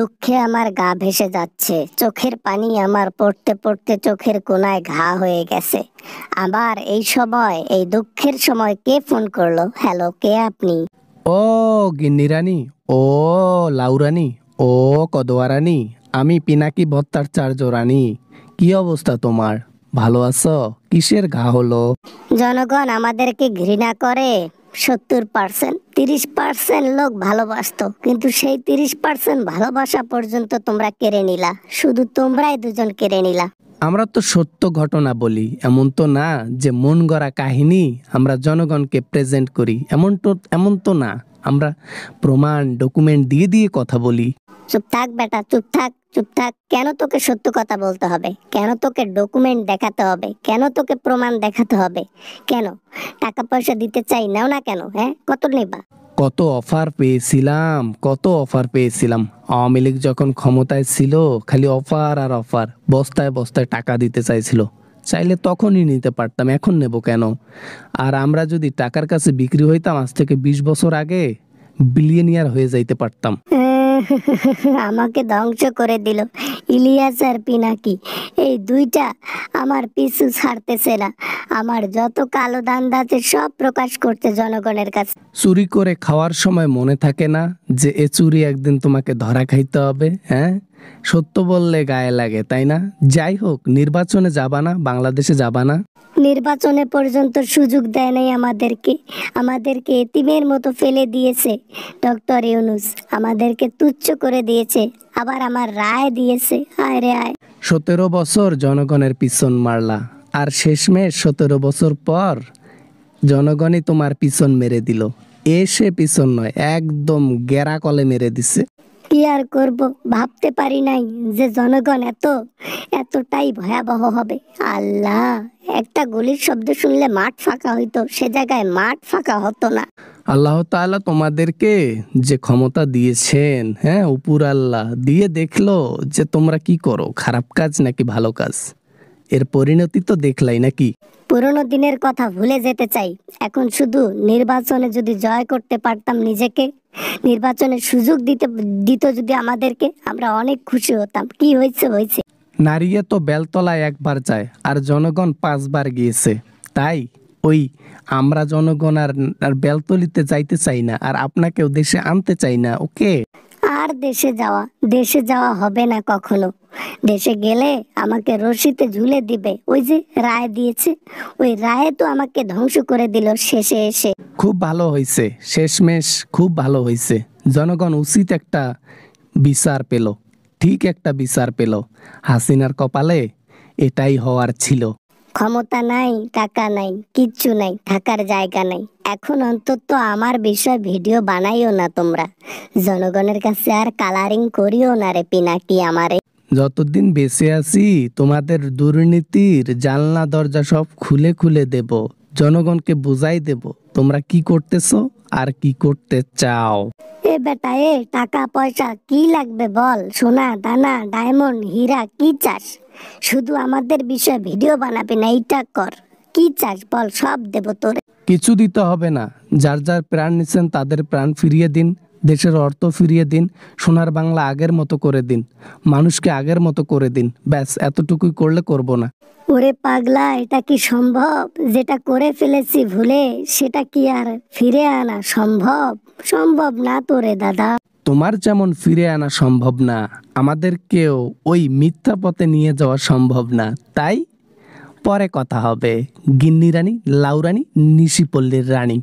দুঃখে আমার গা ভেসে যাচ্ছে, চোখের পানি আমার পড়তে পড়তে চোখের কোণায় ঘা হয়ে গেছে। আবার এই সময়, এই দুঃখের সময় কে ফোন করলো? হ্যালো, কে আপনি? ও গিন্নি রানী, ও লাউ রানী, ও কদোয়া রানী, আমি পিনাকি ভট্টাচার্য রানী। কি অবস্থা তোমার? ভালো আছো? কিসের ঘা হলো? জনগণ আমাদেরকে ঘৃণা করে 70%, 30% লোক ভালোবাসতো, কিন্তু সেই 30% ভালোবাসা পর্যন্ত তোমরা কেড়ে নিলা। শুধু তোমরাই দুজন কেড়ে নিলা। আমরা তো সত্য ঘটনা বলি, এমন তো না যে মন গড়া কাহিনী আমরা জনগণকে প্রেজেন্ট করি। এমন তো না। আমরা প্রমাণ ডকুমেন্ট দিয়ে দিয়ে কথা বলি। চুপ থাক বেটা, চুপ থাক, চুপ থাক। কেন তোকে সত্য কথা বলতে হবে? কেন তোকে ডকুমেন্ট দেখাতে হবে? কেন তোকে প্রমাণ দেখাতে হবে? কেন? টাকা পয়সা দিতে চাই, নাও না কেন? হ্যাঁ, কত নেবা? কত অফার পেয়েছিলাম, কত অফার পেয়েছিলাম। আওয়ামী লীগ যখন ক্ষমতায় ছিল খালি অফার আর অফার, বস্তায় বস্তায় টাকা দিতে চাইছিল। চাইলে তখনই নিতে পারতাম, এখন নেব কেন? আর আমরা যদি টাকার কাছে বিক্রি হইতাম আজ থেকে 20 বছর আগে, বিলিয়নিয়ার হয়ে যাইতে পারতাম। আমাকে ধ্বংস করে দিল ইলিয়াস আর পিনাকি। এই দুইটা আমার পিছু ছাড়তেছে না। আমার যত কালো ধান্দা আছে সব প্রকাশ করতে জনগণের কাছে। চুরি করে খাওয়ার সময় মনে থাকে না যে এ চুরি একদিন তোমাকে ধরা খাইতে হবে? হ্যাঁ, সত্য বললে গায়ে লাগে, তাই না? যাই হোক, নির্বাচনে যাবা না? বাংলাদেশে যাবা না? নির্বাচনে পর্যন্ত সুযোগ দেয় নাই আমাদেরকে। আমাদেরকে এতিমের মতো ফেলে দিয়েছে ডক্টর ইউনূস। আমাদেরকে তুচ্ছ করে দিয়েছে, আবার আমার রায় দিয়েছে। আয় রে আয়। 17 বছর জনগণের পিছন মারলা, আর শেষমেশ 17 বছর পর জনগণই তোমার পিছন মেরে দিল। এসে পিছন নয়, একদম গেরা কলে মেরে দিছে। কি আর করব, ভাবতে পারি নাই যে জনগণ এতটাই ভয়াবহ হবে। আল্লাহ, একটা গুলির শব্দ শুনলে মাঠ ফাঁকা হইতো, সে জায়গায় মাঠ ফাঁকা হতো না। আল্লাহ তাআলা তোমাদেরকে যে ক্ষমতা দিয়েছেন, হ্যাঁ, উপর আল্লাহ দিয়ে দেখলো যে তোমরা কি করো, খারাপ কাজ নাকি ভালো কাজ। এর পরিণতি তো দেখলাই নাকি? পুরোনো দিনের কথা ভুলে যেতে চাই। এখন শুধু নির্বাচনে যদি জয় করতে পারতাম নিজেকে, নির্বাচনের সুযোগ দিত যদি আমাদেরকে, আমরা অনেক খুশি হতাম। কি হয়েছে হয়েছে। নারীয়ে তো বেলতলায় একবার যায় আর জনগণ 5বার গিয়েছে। তাই ওই আমরা জনগণ আর বেলতলিতে যাইতে চাই না, আর আপনাকেও দেশে আনতে চাই না। ওকে? আর দেশে যাওয়া হবে না কখনো। দেশে গেলে আমাকে রশিতে ঝুলে দিবে। ওই যে রায় দিয়েছে, ওই রায়ে তো আমাকে ধ্বংস করে দিল শেষে এসে। খুব ভালো হয়েছে, শেষমেশ খুব ভালো হয়েছে। জনগণ উচিত একটা বিচার পেল, ঠিক একটা বিচার পেল। হাসিনার কপালে এটাই হওয়ার ছিল। ক্ষমতা নাই, টাকা নাই, কিচ্ছু নাই, থাকার জায়গা নাই। এখন অন্তত আমার বিষয় ভিডিও বানাইও না তোমরা। জনগণের কাছে আর কালারিং করিও না রে পিনাকি আমারে। যতদিন বেঁচে আছি তোমাদের দুর্নীতির জানলা দরজা সব খুলে খুলে দেব, জনগণকে বুঝাই দেব তোমরা কি করতেছো আর কি করতে চাও। এ বেটা, টাকা পয়সা কি লাগবে বল? সোনা দানা, ডায়মন্ড, হীরা, কি চাস? শুধু আমাদের বিষয়ে ভিডিও বানাবি না, এইটা কর। কি চাস বল, সব দেব তোরে। কিছু দিতে হবে না। যার যার প্রাণ নিচ্ছেন তাদের প্রাণ ফিরিয়ে দিন, দেশের অর্থ ফিরিয়ে দিন, সোনার বাংলা আগের মতো করে দিন, মানুষকে আগের মতো করে দিন। ব্যাস এতটুকুই করলে করব না। ওরে পাগলা, এটা কি সম্ভব? যেটা করে ফেলেছি ভুলে, সেটা কি আর ফিরে আনা সম্ভব? সম্ভব না তোরে দাদা। তোমার যেমন ফিরে আনা সম্ভব না, আমাদেরকেও ওই মিথ্যা পথে নিয়ে যাওয়া সম্ভব না। তাই পরে কথা হবে। গিন্নি রানী, লাউ রানী, নিশিপল্লীর রানী।